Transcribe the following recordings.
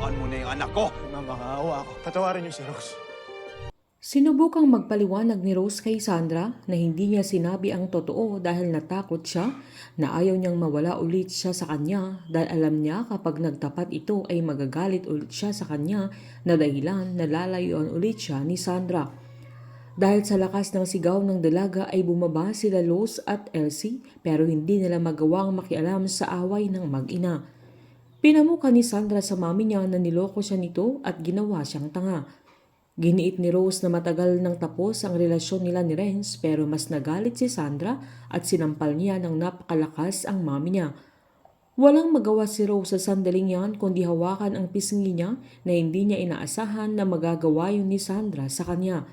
Hayaan mo na yung anak ko! Mama, maawa ako. Patawarin niyo si Rose. Sinubukang magpaliwanag ni Rose kay Sandra na hindi niya sinabi ang totoo dahil natakot siya na ayaw niyang mawala ulit siya sa kanya dahil alam niya kapag nagtapat ito ay magagalit ulit siya sa kanya na dahilan na lalayuan ulit siya ni Sandra. Dahil sa lakas ng sigaw ng dalaga ay bumaba sila Rose at Elsie pero hindi nila magawang makialam sa away ng mag-ina. Pinamuka ni Sandra sa mami niya na niloko siya nito at ginawa siyang tanga. Giniit ni Rose na matagal nang tapos ang relasyon nila ni Renz pero mas nagalit si Sandra at sinampal niya ng napakalakas ang mami niya. Walang magawa si Rose sa sandaling yan kundi hawakan ang pisngi niya na hindi niya inaasahan na magagawa yun ni Sandra sa kanya.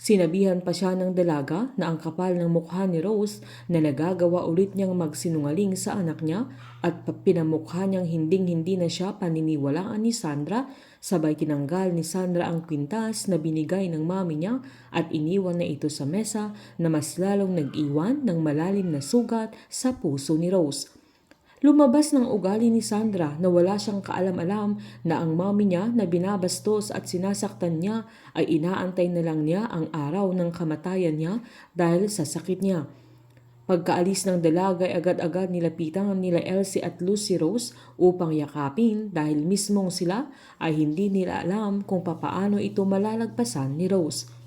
Sinabihan pa siya ng dalaga na ang kapal ng mukha ni Rose na nagagawa ulit niyang magsinungaling sa anak niya at pinamukha niyang hinding-hindi na siya paniniwalaan ni Sandra, sabay tinanggal ni Sandra ang kwintas na binigay ng mami niya at iniwan na ito sa mesa na mas lalong nag-iwan ng malalim na sugat sa puso ni Rose. Lumabas ng ugali ni Sandra na wala siyang kaalam-alam na ang mami niya na binabastos at sinasaktan niya ay inaantay na lang niya ang araw ng kamatayan niya dahil sa sakit niya. Pagkaalis ng dalaga ay agad-agad nilapitan nila Elsie at Lucy Rose upang yakapin dahil mismong sila ay hindi nila alam kung papaano ito malalagpasan ni Rose.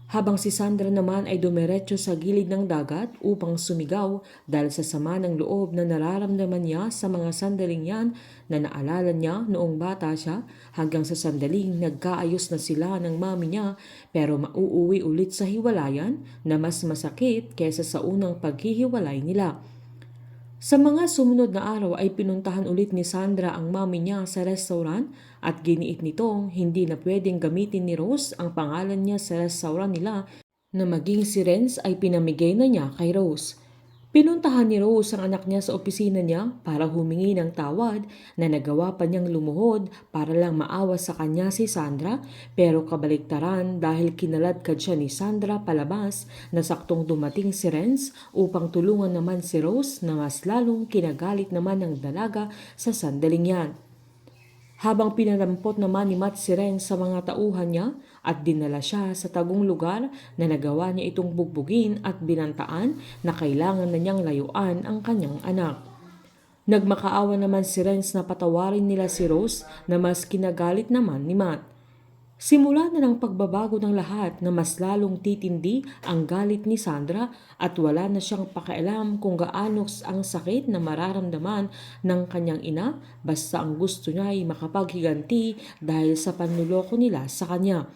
Habang si Sandra naman ay dumiretso sa gilid ng dagat upang sumigaw dahil sa sama ng loob na nararamdaman niya sa mga sandaling yan na naalala niya noong bata siya hanggang sa sandaling nagkaayos na sila ng mami niya pero mauuwi ulit sa hiwalayan na mas masakit kaysa sa unang paghihiwalay nila. Sa mga sumunod na araw ay pinuntahan ulit ni Sandra ang mami niya sa restaurant at giniit nitong hindi na pwedeng gamitin ni Rose ang pangalan niya sa restaurant nila na maging si Renz ay pinamigay na niya kay Rose. Pinuntahan ni Rose ang anak niya sa opisina niya para humingi ng tawad na nagawa pa niyang lumuhod para lang maawa sa kanya si Sandra pero kabaliktaran dahil kinaladkad siya ni Sandra palabas na saktong dumating si Renz upang tulungan naman si Rose na mas lalong kinagalit naman ng dalaga sa sandaling yan. Habang pinalampot naman ni Matt si Renz sa mga tauhan niya at dinala siya sa tagong lugar na nagawa niya itong bugbugin at binantaan na kailangan na niyang layuan ang kanyang anak. Nagmakaawa naman si Renz na patawarin nila si Rose na mas kinagalit naman ni Matt. Simula na ng pagbabago ng lahat na mas lalong titindi ang galit ni Sandra at wala na siyang pakialam kung gaano ang sakit na mararamdaman ng kanyang ina basta ang gusto niya ay makapaghiganti dahil sa panluloko nila sa kanya.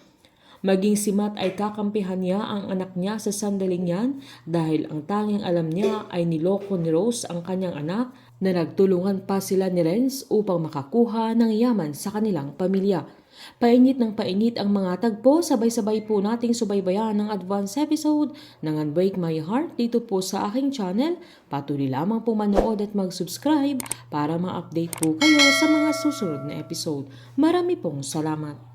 Maging si Matt ay kakampihan niya ang anak niya sa sandaling yan dahil ang tanging alam niya ay niloko ni Rose ang kanyang anak na nagtulungan pa sila ni Renz upang makakuha ng yaman sa kanilang pamilya. Painit ng painit ang mga tagpo, sabay-sabay po nating subaybayan ng advance episode ng Unbreak My Heart dito po sa aking channel. Patuloy lamang po manood at mag-subscribe para ma-update po kayo sa mga susunod na episode. Marami pong salamat.